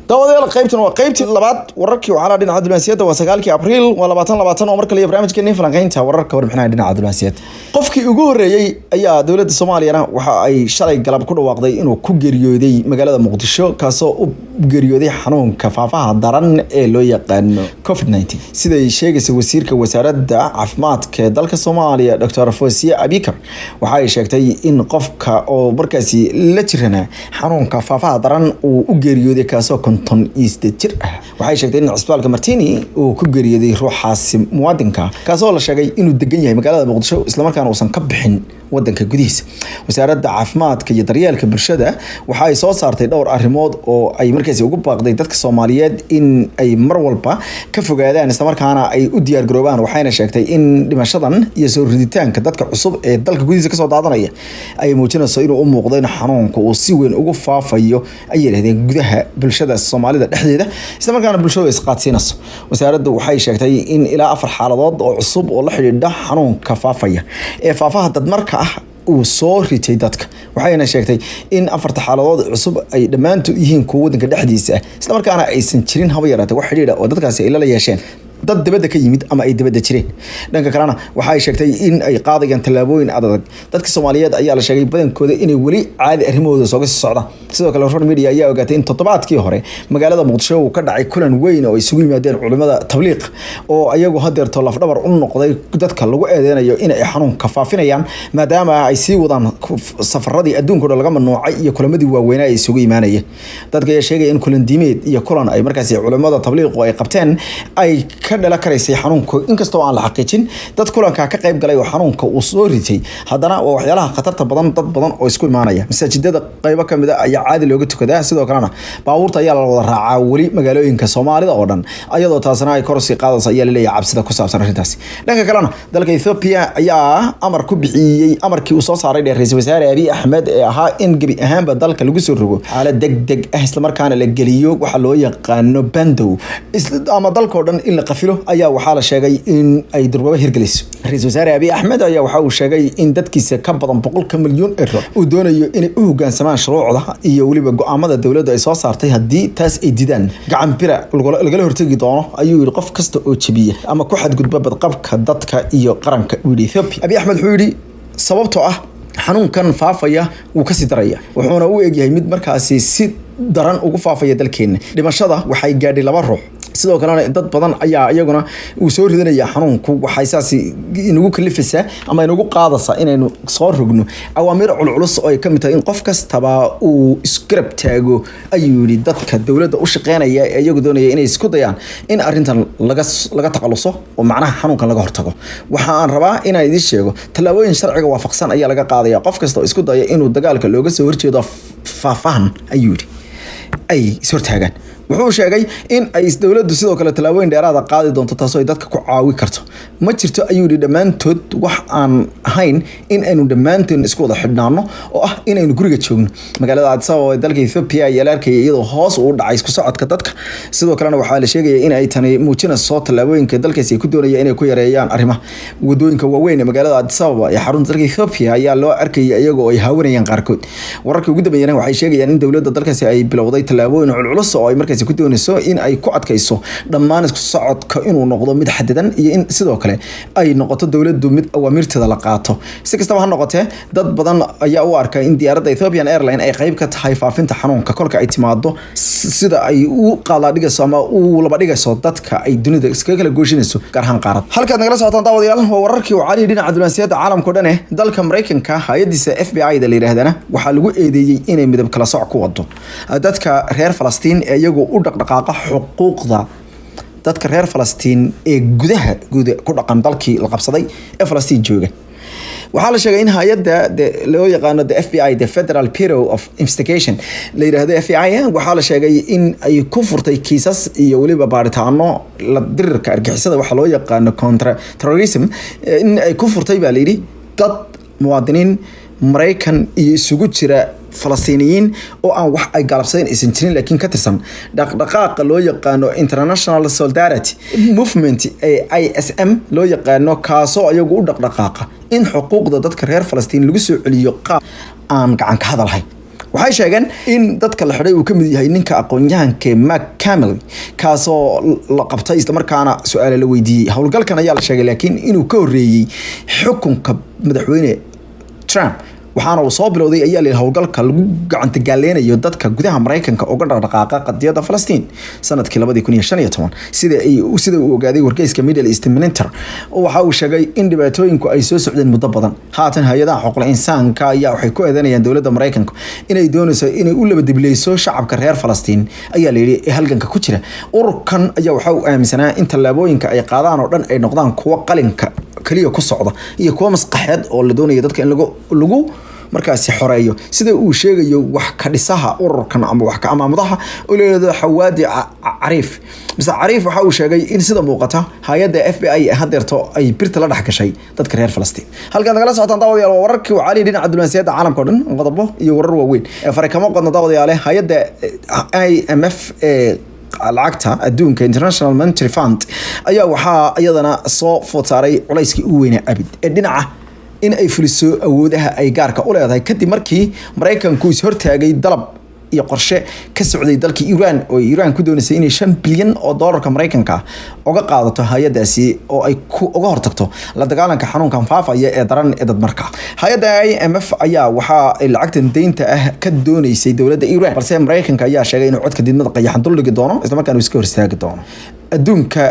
daawadayaal qaybtan waa qaybtii labaad wararkii waxaa dhinaca diblomaasiyadda waa 9 Abriil waa 2020 oo markale barnaamijkeena falanqaynta wararka warbixinaha dhinaca diblomaasiyadda qofkii ugu horeeyay ayaa dawladda Soomaaliya waxa ay shalay galab ku dhawaaqday inuu ku geeriyooday magaalada Muqdisho kaasoo u geeriyooday xanuunka faafaha daran ee loo yaqaan COVID-19 sida ay sheegaysa wasiirka wasaaradda caafimaadka dalka Soomaaliya Dr. Fawziya Abikar waxa ay sheegtay in qofka oo markaasi la jirana xanuunka faafaha daran uu u geeriyooday kaasoo konton jir waxay sheegtay in cisbitaalka Martini uu ku geeriyooday ruuxaasi muwaadinka kaasoo la sheegay inuu degan yahay magaalada Muqdisho isla markaana uusan ka bixin wadanka gudihiisa wasaaradda caafimaadka iyo daryeelka bulshada waxa ay soo saartay dhowr arrimood oo ay markaasi ugu baaqday dadka Soomaaliyeed in ay mar walba ka fogaadaan isla markaana ay u diyaar garoobaan waxayna sheegtay in dhimashadan iyo soo riditaanka dadka cusub ee dalka gudihiisa ka soo daadanaya ay muujinayso inuu u muuqdo in xanuunka uu si weyn ugu faafayo ay yiraahdeen gudaha bulshada Soomaalida dhexdeeda isla markaana bulshada isqaadsiinayso wasaaraddu waxay sheegtay in ilaa 4 xaaladood oo cusub oo la xiriira xanuunka faafaya ee faafaha dad marka uu soo ritay dadka waxayna sheegtay in 4 xaaladood cusub ay dhamaantood yihiin kuwa wadanka dhexdiisa isla markaana aysan jirin haba yaraatay wax xiriir oo dadkaasi ay la yeesheen dad dibadda ka yimid ama ay dibadda jireen dhanka kalena waxa ay sheegtay in ay qaadayaan talaabooyin adag dadka Soomaaliyeed ayaa la sheegay badankooda inay wali caadi arrimahooda soo socdaan sidoo kale social media ayaa ogaatay in toddobaadkii hore magaalada Muqdisho uu ka dhacay kulan weyn oo isugu yimaadeen culimada tabliiq oo ayagu hadeerto laf dhabar u noqday dadka lagu eedeynayo in ay xanuunka faafinayaan maadaama ay sii wadaan safaradii adduunka laga mamnuucay iyo kulamadii waaweyn ay isugu imaanayeen dadka ayaa sheegay in kulan diimeed iyo kulan ay markaasi culimada tabliiq ay qabteen ay ka dhala karaysay xanuunka inkastoo aan la xaqiijin dad kulanka ka qayb galay oo xanuunka uu soo ritay haddana waa waxyaalaha khatarta badan dad badan oo isku imaanaya masaajidada qaybo kamid ah ayaa caadi looga tukadaa sidoo kalena baabuurta ayaa la wada raacaa wali magaalooyinka Soomaalida oo dhan ayadoo taasna ay kor sii qaadayso ayaa leeyahay cabsida ku saabsan arrintaas dhanka kalena dalka Ethiopia ayaa amar ku bixiyay amarkii uu soo saaray ra'iisul wasaare Abiy Ahmed ee ahaa in gabi ahaanba dalka lagu soo rogo xaalad degdeg ah isla markaana la geliyo waxa loo yaqaan bandow ama dalka oo dhan in la qafilo ayaa waxa la sheegay in ay durba hirgeliso ra'iisul wasaare Abiy Ahmed ayaa waxa uu sheegay in dadkiisa ka badan 100 milyan euro uu doonayo in ay u hoggaansamaan shuruucda iyo waliba go'aamada dawladda ay soo saartay hadii taas ay didaan gacan bira laga hortagi doono ayuu yiri qof kasta oo jabiya ama ku xadgudba badqabka dadka iyo qaranka Ethiopia Abiy Ahmed wuxuu yiri sababtoo ah xanuunkan faafaya uu ka sii daraya wuxuuna u eegyahay mid markaasi si daran ugu faafaya dalkeena dhimashada waxay gaadhay 2 ruux sidoo kalena dad badan ayaa iyaguna uu soo ridanaya xanuunku waxay saasi inagu kalifaysaa ama inagu qaadaysaa inaynu soo rogno awaamir culculus oo ay kamid tahay in qof kastaba uu isgarab taago ayuu yiri dadka dawladda u shaqeynaya ee iyagu doonaya inay isku dayaan in arrintan laga taqaluso oo macnaha xanuunkan laga hortago waxa aan rabaa inaan idin sheego talaabooyin sharciga waafaqsan ayaa laga qaadaya qof kasta oo isku daya inuu dagaalka looga soo horjeedo faafahan ayuu yiri ay soo taagan wuxuu sheegay in ay dawladdu sidoo kale talaabooyin dheeraad ah qaadi doonto taasoo ay dadka ku caawi karto ma jirto ayuu yiri dhamaantood wax aan ahayn in aynu dhamaanteen isku wada xidhnaano oo ah in aynu guriga joogno magaalada Addis Ababa ee dalka Ethiopia ayaa la arkayay iyadoo hoos u dhacay isku socodka dadka sidoo kalena waxaa la sheegay in ay tani muujinayso talaabooyinka dalkaasi ay ku doonayaan inay ku yareeyaan arrimaha wadooyinka waaweyn ee magaalada Addis Ababa ee xarunta dalka Ethiopia ayaa loo arkayay iyagoo ay haawanayaan qaarkood wararkii ugu dambeeyay waxay sheegayaan in dawladda dalkaasi ay bilowday talaabooyin culculus oo ay markaasi ku doonayso in ay ku adkayso dhammaan isku socodka inuu noqdo mid xadidan iyo in sidoo kale ay noqoto dawladdu mid awaamirteeda la qaato si kastaba ha noqotee dad badan ayaa u arkay in diyaaradda Ethiopian Airlines ay qayb ka tahay faafinta xanuunka kolka ay timaado sida ay u qaada dhigayso ama u laba dhigayso dadka ay dunida iskaga kala gooshinayso gaar ahaan qaarad halkaad nagala socotaan daawadayaal waa wararkii oo cali dhinaca diblomaasiyadda caalamka oo dhan dalka Mareykanka hay'adiisa FBI da la yiraahdana waxa lagu eedeeyay inay midab kala sooc ku wado dadka reer Falastiin ee iyagu u dhaqdhaqaaqa xuquuqda dadka reer Falastiin ee gudaha ku dhaqan dalkii la qabsaday ee Falastiin jooga waxaa la sheegay in hay'adda loo yaqaan FBI the Federal Bureau of Investigation la yiraahdo FBI waxaa la sheegay in ay ku furtay kiisas iyo waliba baaritaano la dirirka argixisada waxa loo yaqaan counter terrorism in ay ku furtay baa la yiri dad muwaadiniin Mareykan iyo isugu jira Falastiiniyiin oo aan wax ay galabsadeen isan jirin laakiin ka tirsan dhaqdhaqaaqa loo yaqaano International Solidarity Movement ee ISM loo yaqaano kaasoo ayagu u dhaqdhaqaaqa in xuquuqda dadka reer Falastiin lagu soo celiyo qaab aan gacan ka hadalhay waxay sheegeen in dadka la xidhay uu ka mid yahay ninka aqoon-yahanka Mark Hamill kaasoo la qabtay isla markaana su'aalo la weydiiyay howlgalkan ayaa la sheegay laakiin inuu ka horeeyay xukunka madaxweyne Trump waxaana uu soo bilowday ayaa la howlgalka lagu gacanta gaaleynayo dadka gudaha Mareykanka uga dhaqdhaqaaqa qadiyada Falastiin sanadkii 2015 sida uu ogaaday wargeyska Middle East Monitor waxa uu sheegay in dhibaatooyinku ay soo socdeen muddo badan haatan hay'adaha xuquuqul insaanka ayaa waxay ku eedeynayaan dowladda Mareykanka inay doonayso inay u labadibleyso shacabka reer Falastiin ayaa la yiri halganka ku jira ururkan ayaa waxa uu aaminsanaa in tallaabooyinka ay qaadaan oo dhan ay noqdaan kuwa qalinka kaliya ku socda iyo kuwa maskaxeed oo la doonayo dadka in lagu markaasi xoreeyo sida uu sheegayo wax ka dhisaha ururkan ama wax ka amaamadaha oo leeyahay Xawaadi Cariif waxa uu sheegay in sida muuqata hay'adda FBI hadeerto ay birta la dhaxgashay dadka reer Falastiin halka nagala socotaan daawadayaal wararkii wacali dhinaca diblomaasiyadda caalamka oo dhan qodobo iyo warar waaweyn farkamo qodna daawadayaal hay'adda IMF lacagta adduunka International Monetary Fund ayaa waxa iyadana soo food saaray culayskii u weynaa abid ee dhinaca in ay fuliso awoodaha ay gaarka u leedahay kadib markii Mareykanku is hortaagay dalab iyo qorshe ka socday dalka Iran oo Iran ku doonaysay inay 5 bilyan oo dollarka Mareykanka uga qaadato hay'adaasi oo ay uga hortagto la dagaalanka xanuunkan faafaya ee daran ee dadmarka hay'adda IMF ayaa waxa ay lacagtan deynta ah ka doonaysay dowladda Iran balse Mareykanka ayaa sheegay inuu codka didmada qayaxan dul dhigi doono isla markaana iska hor istaagi doono adduunka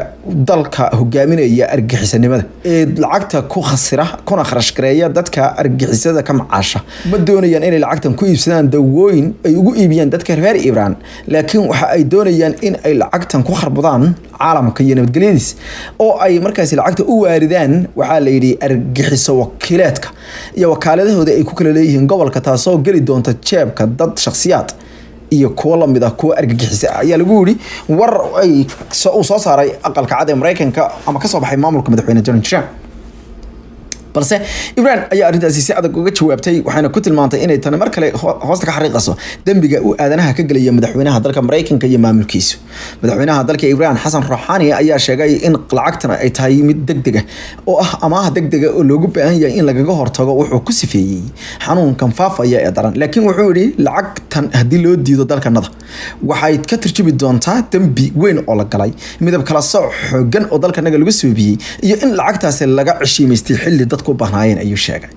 dalka hogaaminaya argagixisanimada ee lacagta ku khasira kuna kharash gareeya dadka argagixisada ka macaasha ma doonayaan inay lacagtan ku iibsadaan dawooyin ay ugu iibiyaan dadka reer Iran laakiin waxa ay doonayaan in ay lacagtan ku kharbadaan caalamka iyo nabadgelyadiis oo ay markaas lacagta u waaridaan waxa la yiri argagixiso wakiilaadka iyo wakaaladahooda ay ku kala leeyihiin gobolka taasoo gali doonta jeebka dad shakhsiyaad iyo kuwa lamid ah kuwa argagixisa ayaa lagu yiri war ay soo saaray aqalka cad ee Mareykanka ama ka soo baxay maamulka madaxweyne Donald Trump balse Iran ayaa arintaasi si adag uga jawaabtay waxaana ku tilmaantay inay tan mar kale hoosta ka xariiqaso dambiga uu aadanaha ka galay madaxweynaha dalka Mareykanka iyo maamulkiisu madaxweynaha dalka Iran Hassan Rouhani ayaa sheegay in lacagtan ay tahay mid degdeg ah oo ah amaah degdeg ah oo loogu baahan yahay in lagaga hortago wuxuu ku sifeeyay xanuunkan faafaya ee daran laakiin wuxuu yiri lacagtan hadii loo diido dalkanada waxay ka tarjubi doontaa dambi weyn oo la galay midab kala sooc xooggan oo dalkanaga lagu soobiyay iyo in lacagtaasi laga cishiimaystay xilli ku bahnaayeen ayuu sheegay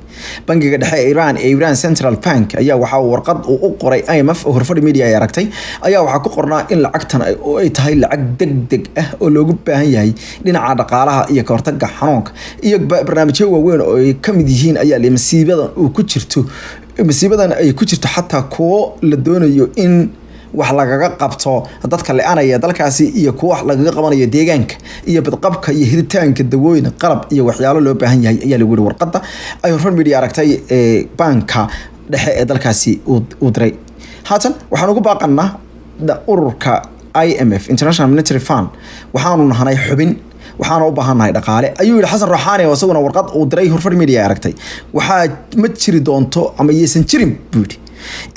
bangiga dhexe ee Iran Central Bank ayaa waxa uu warqad u qoray IMF oo horfadhi media ay aragtay ayaa waxa ku qornaa in lacagtan ay tahay lacag degdeg ah oo loogu baahan yahay dhinaca dhaqaalaha iyo ka hortagga xanuunka iyo barnaamijyo waaweyn oo ay ka mid yihiin ayaa la masiibadan ay ku jirto xataa kuwa la doonayo in wax lagaga qabto dadka leeanaya dalkaasi iyo kuwa wax lagaga qabanayo deegaanka iyo badqabka iyo helitaanka dawooyin qalab iyo waxyaalo loo baahan yahay ayaa lagu yiri warqadda ay horfar media aragtay banka dhexe ee dalkaasi uu diray haatan waxaan ugu baaqanaa ururka IMF International Monetary Fund waxaanu nahay xubin waxaan u baahanahay dhaqaale ayuu yiri Hassan Rouhani oo isaguna warqad uu diray horfar media aragtay waxa ma jiri doonto ama yeesan jirin buudi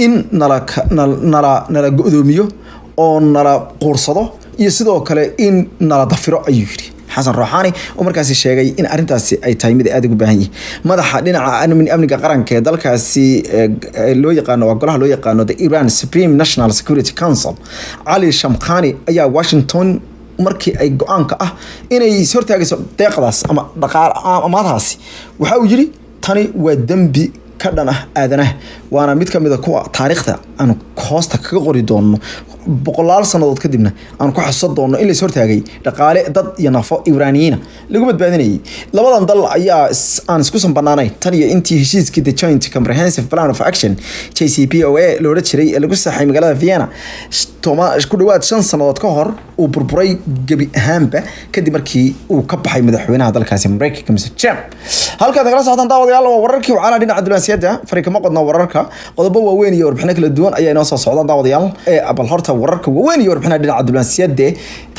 in nala go'doomiyo oo nala quursado iyo sidoo kale in nala dafiro ayuu yiri Hassan Rouhani oo markaas sheegay in arintaasi ay tahay mid aad ugu baahan yahay madaxa dhinaca amniga qaranka ee dalkaasi loo yaqaan golaha loo yaqaan the Iran Supreme National Security Council Ali Shamkhani ayaa Washington markii ay go'aanka ah inay hortaagayso deeqdaas ama dhaqaale amaadaasi waxa uu yiri tani waa dambi ka dhan ah aadanaha waana mid kamid ah kuwa taariikhda aan hoosta kaga qori doono boqolaal sanadood kadibna aan ku xasuusan doono in la is hortaagay dhaqaale dad iyo nafo Iiraaniyiin lagu badbaadinayay labadan dal ayaa aan isku sanbanaanay tan iyo intii heshiiskii The Joint Comprehensive Plan of Action JCPOA loo jiray ee lagu saxay magaalada Vienna ku dhawaad 5 sanadood ka hor uu burburay gabi ahaanba kadib markii uu ka baxay madaxweynaha dalkaasi Mareykanka Mr. Trump halka nagala socotaan daawadayaal wararkii wacala dhinaca diblomaasiyadda fariiqmo qodna wararka qodobo waaweyn iyo warbixino kala duwan ayaa inoo soo socdaan daawadayaal ee abal horta wararka waaweyn iyo warbixinaha dhinaca diblomaasiyadda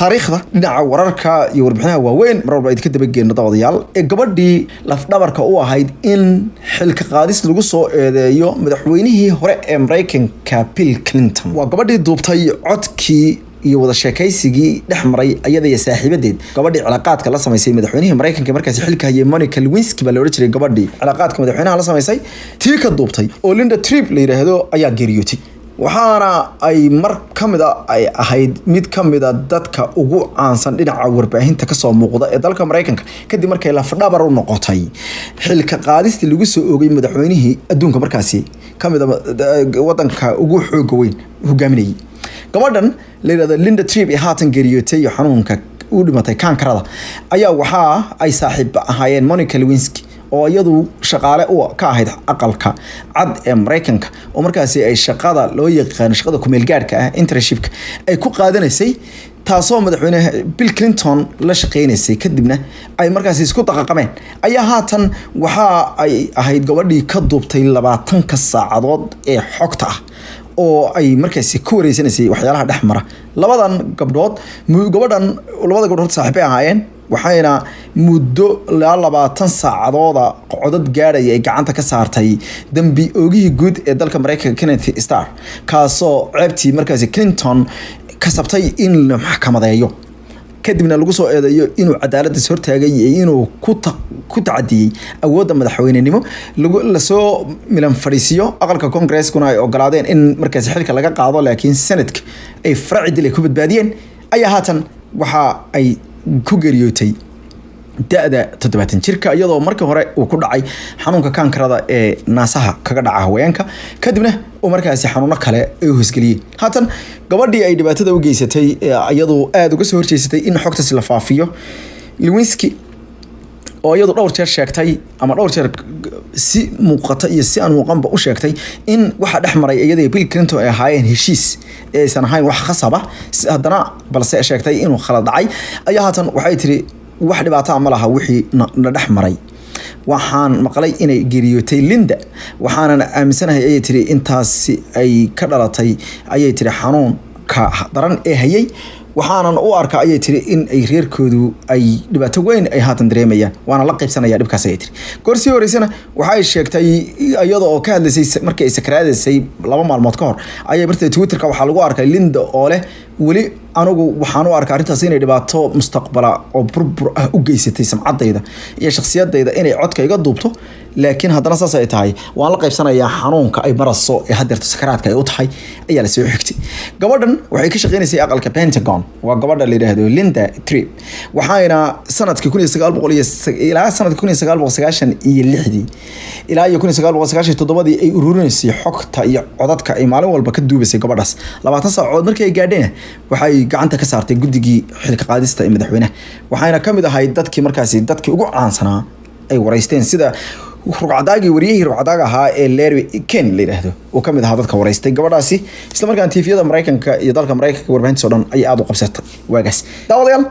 taariikhda dhinaca wararka iyo warbixinaha waaweyn mar walba ay ka dabageeno daawadayaal ee gabadhii laf dhabarka u ahayd in xilka qaadis lagu soo eedeeyo madaxweynihii hore ee Mareykanka Bill Clinton waa gabadhii duubtay codkii iyo wada sheekaysigii dhex maray ayada iyo saaxiibadeed gabadhii cilaaqaadka la samaysay madaxweynihii Mareykanka markaas xilka hayay Monica Lewinsky baa la oran jiray gabadhii cilaaqaadka madaxweynaha la samaysay tii ka duubtay oo Linda Tripp la yiraahdo ayaa geeriyootay waxaana ay mar kamida ay ahayd mid kamida dadka ugu caansan dhinaca warbaahinta ka soo muuqda ee dalka Mareykanka kadib markay la fadhabar u noqotay xilka qaadista lagu soo oogay madaxweynihii adduunka markaasi kamida wadanka ugu xoog weyn hogaaminayay gabadhan leeyahay Linda Tripp ee haatan geeriyootay xanuunka u dhimatay kankarada ayaa waxa ay saaxiib ahaayeen Monica Lewinsky oo iyadu shaqaale u ka ahayd aqalka cad ee Mareykanka oo markaasi ay shaqada loo yaqaan shaqada ku meel gaarka ah internship ay ku qaadanaysay taasoo madaxweynaha Bill Clinton la shaqeynaysay kadibna ay markaasi isku dhaqaqameen ayaa haatan waxa ay ahayd gabadhii ka duubtay 20 saacadood ee xogta ah oo ay markaasi ku wareysanaysay waxyaalaha dhaxmara labada gabdhood saaxiib ahaayeen waxayna muddo 20 saacadood codad gaadhay ay gacanta ka saartay dambi oogihii guud ee dalka Mareykanka Kenneth Starr kaasoo ceebtii markaasi Clinton ka sabtay in la maxkamadeeyo kadibna lagu soo eedeeyo inuu cadaaladda hortaagay inuu ku tacadiyay awoodda madaxweynenimo la soo milan fariisiyo aqalka Congress-kuna ay ogolaadeen in markaasi xilka laga qaado laakiin Senate ay farci dil ku badbaadiyeen ayaa haatan waxa ay ku geeriyootay da'da 70 jirka iyadoo markii hore uu ku dhacay xanuunka kankarada ee naasaha kaga dhaca haweenka kadibna oo markaasi xanuuno kale ay hoosgeliyay haatan gabadhii ay dhibaatada u geysatay iyadoo aad uga soo horjeesatay in xogtaas la faafiyo Lewinsky oo iyadu dhowr jeer sheegtay ama dhowr jeer si muuqata iyo si aan muuqanba u sheegtay in waxa dhaxmaray iyada Bill Clinton ay ahaayeen heshiis ee san ahayn wax khasaba haddana balse sheegtay inuu khalad dhacay ayaa haatan waxay tiri wax dhibaato ma laha wixii na dhaxmaray waxaan maqlay inay geeriyootay Linda waxaana aaminsanahay ayay tiri intaas ay ka dhalatay ayay tiri xanuun ka daran ee hayay waxaanan u arkaa ayay tiri in ay reerkoodu ay dhibaato weyn ay haatan dareemayaan waana la qaybsanaya dhibkaas ayay tiri goorsi horeysana waxa ay sheegtay iyada oo ka hadlaysay markay sakraadaysay 2 maalmood ka hor ayay bartay Twitter-ka waxa lagu arkay Linda oo leh wali anigu waxaan u arkaa arintaas inay dhibaato mustaqbala oo burbur ah u geysatay samcadayda iyo shakhsiyadayda inay codka iga duubto laakiin haddana saas ay tahay waan la qaybsanayaa xanuunka ay maraso ee hadeerta sakaraadka ay u tahay ayaa la soo xigtay gabadhan waxay ka shaqeynaysay aqalka Pentagon waa gabadha la yiraahdo Linda Tripp waxayna sanadkii 1900 ilaa sanadkii 1996 ilaa 1997 ay ururinaysay xogta iyo codadka ay maalin walba ka duubisay gabadhaas 20 saacadood markay ay gaadheen waxay gacanta ka saartay guddigii xilka qaadista ee madaxweynaha waxayna kamid ahayd dadkii markaasi dadkii ugu caansanaa ay wareysteen sida wariyihii ruucadaaga ahaa ee Larry King la yiraahdo oo kamid ahaa dadka wareystay gabadhaasi isla markaan TV-yada Mareykanka iyo dalka Mareykanka warbaahinta oo dhan ay aad u qabsatay waagaas daawadayaal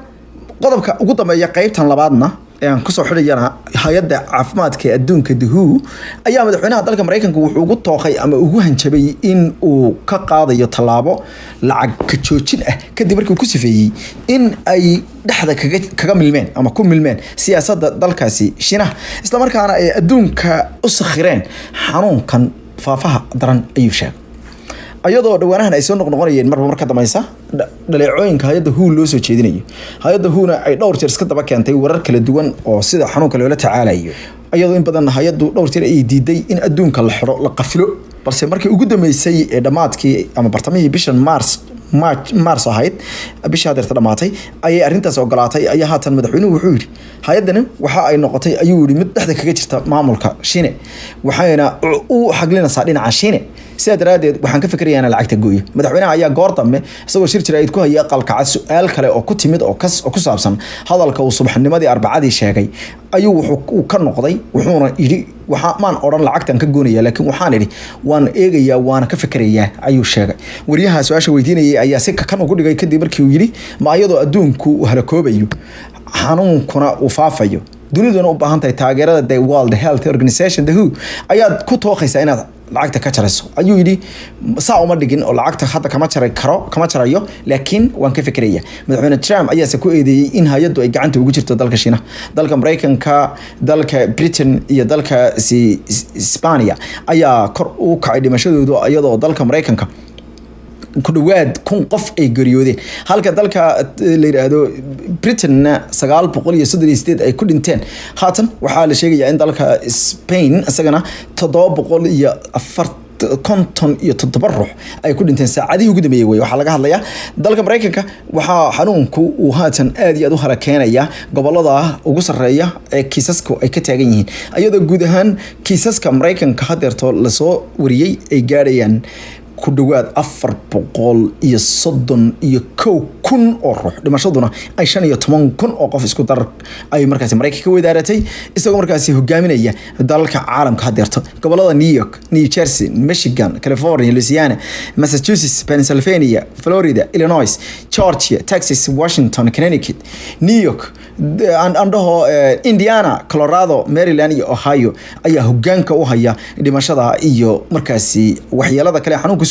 qodobka ugu dambeeya qaybtan labaadna aan ku soo xidhayana hay'adda caafimaadka ee adduunka WHO ayaa madaxweynaha dalka Mareykanka wuxuu ugu tooqay ama ugu hanjabay in uu ka qaadayo talaabo lacag ka joojin ah kadib markii uu ku sifeeyay in ay dhaxda kaga milmeen ama ku milmeen siyaasadda dalkaasi Shiinaha isla markaana ay adduunka u sakhireen xanuunkan faafaha daran ayuu sheegay ayadoo dhawaanahan ay soo noqonayeen marka dambaysa dhaleecooyinka hay'adda WHO loo soo jeedinayo hay'adda WHO-na ay dhowr jeer iska daba keentay warar kala duwan oo sida xanuunka loola tacaalayo ayadoo in badan hay'addu dhowr jeer ay diiday in adduunka la xiro la qafilo balse markii ugu dambeysay ee dhamaadkii ama bartamihii bishan Mars ahayd bisha hadeerta dhamaatay ayay arintaas ogolaatay ayaa haatan madaxweynuhu wuxuu yiri hay'adani waxa ay noqotay ayuu yiri mid dhexda kaga jirta maamulka Shiine waxayna u xaglinaysaa dhinaca Shiine sida daraadeed waxaan ka fikirayaa lacagta gooyo madaxweynaha ayaa goor dambe isagoo shir jira ku hayay aqalka cad su'aal kale oo ku timid oo ku saabsan hadalka uu subaxnimadii Arbacadii sheegay ayuu wuxuu ka noqday wuxuuna yiri waxa maan oran lacagtan ka goonaya laakiin waxaan idhi waan eegayaa waan ka fikirayaa ayuu sheegay wariyaha su'aasha weydiinayay ayaa si kan ugu dhigay kadib markii uu yiri ma ayadoo adduunku uu halakoobayo xanuunkuna uu faafayo duniduna u baahan tahay taageerada the World Health Organization WHO ayaad ku tooqaysaa inaad lacagta ka jarayso ayuu yiri saa uma dhigin oo lacagta hadda kama jarayo laakiin waan ka fikiraya madaxweyne Trump ayaa se ku eedeeyay in hay'addu ay gacanta ugu jirto dalka Shiinaha dalka Mareykanka dalka Britain iyo dalka Hispania ayaa kor u kacay dhimashadooda iyadoo dalka Mareykanka ku dhawaad 1,000 qof ay geeriyoodeen halka dalka la yiraahdo Britain 938 ay ku dhinteen haatan waxaa la sheegayaa in dalka Spain isagana 704 konton iyo 7 ruux ay ku dhinteen saacadii ugu dambeeyay waxa laga hadlayaa dalka Mareykanka waxa xanuunku uu haatan aad iyo aad u harakeenaya gobolada ugu sareeya ee kiisaska ay ka taagan yihiin iyadoo guud ahaan kiisaska Mareykanka hadeerto la soo wariyay ay gaarayaan ku dhawaad 431,000 oo ruux dhimashaduna ay 15,000 oo qof isku dar ay markaas Mareykanka ka wadaaratay isagoo markaas hogaaminaya dalalka caalamka hadeerto gobolada New York, New Jersey, Michigan, California, Louisiana, Massachusetts, Pennsylvania, Florida, Illinois, Georgia, Texas, Washington, Connecticut, New York andaho Indiana, Colorado, Maryland iyo Ohio ayaa hogaanka u haya dhimashada iyo markaasi waxyeelada kale xanuunka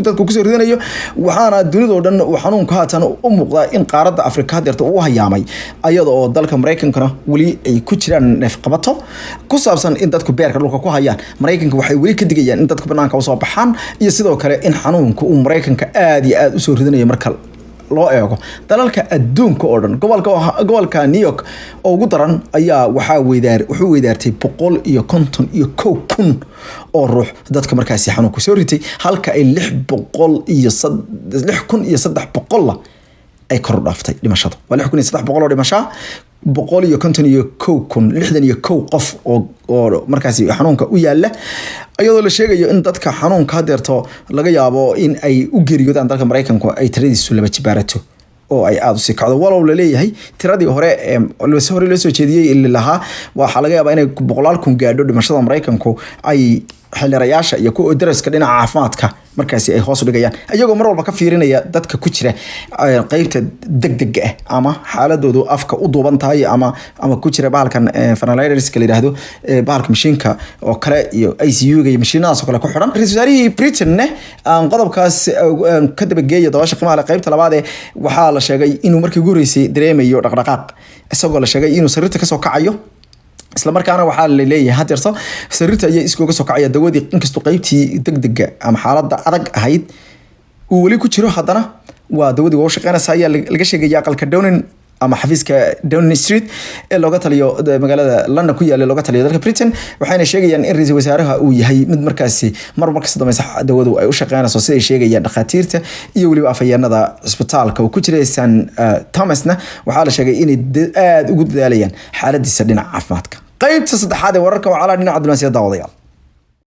dadku ku soo ridanayo waxaana dunida oo dhan xanuunka haatan u muuqda in qaaradda Afrika hadeerta uu hayaamay iyadoo oo dalka Mareykankana wali ay ku jiraan neef qabato ku saabsan in dadku beerka dhulka ku hayaan Mareykanka waxay wali ka digayaan in dadku banaanka u soo baxaan iyo sidoo kale in xanuunka uu Mareykanka aad iyo aad u soo ridanayo marka loo eego dalalka adduunka oo dhan gobolka New York oo ugu daran ayaa wuxuu weydaartay 151,000 oo ruux dadka markaasi xanuunku soo ritay halka ay 6,300 ay kor u dhaaftay dhimashada 6,300 oo dhimasho 151,000 qof oo markaasi xanuunka u yaala iyadoo la sheegayo in dadka xanuunka hadeerto laga yaabo in ay u geeriyoodaan dalka Mareykanka ay tiradiisu laba jibaarato oo ay aad u sii kacdo walow la leeyahay tiradii hore loo soo jeediyay ilaha waxa laga yaabaa inay 100,000 gaadho dhimashada Mareykanku ay xilirayaasha iyo ku daraska dhinaca caafimaadka markaasi ay hoos u dhigayaan ayagoo mar walba ka fiirinaya dadka ku jira qaybta degdega ah ama xaaladoodu afka u duuban tahay ama ku jira bahalkan ventilators kala yiraahdo bahalka mashiinka oo kale iyo ICU-ga iyo mashiinadaas oo kale ku xiran ra'iisul wasaarihii Britain aan qodobkaas ka dabageeyay doosha qiimaha qaybta labaad ee waxaa la sheegay inuu markii ugu horeysay dareemayo dhaqdhaqaaq isagoo la sheegay inuu sariirta ka soo kacayo isla markaana waxaa la leeyahay hadeerto sariirta ayay iskooga soo kacaya dawadii inkastoo qaybtii degdega ama xaaladda adag ahayd uu wali ku jiro haddana waa dawadii oo shaqeynaysa ayaa laga sheegaya aqalka Downing ama xafiiska Downing Street ee looga taliyo magaalada London ku yaala looga taliyo dalka Britain waxayna sheegayaan in ra'iisul wasaaraha uu yahay mid markaasi marka dambaysa dawadu ay u shaqeynayso sida ay sheegayaan dhaqaatiirta iyo waliba afayeenada isbitaalka uu ku jiray St Thomasna waxaa la sheegay inay aad ugu dadaalayaan xaaladiisa dhinaca caafimaadka qaybta saddexaad ee wararka waxaa la dhinaca diblomaasiyadda daawadayaal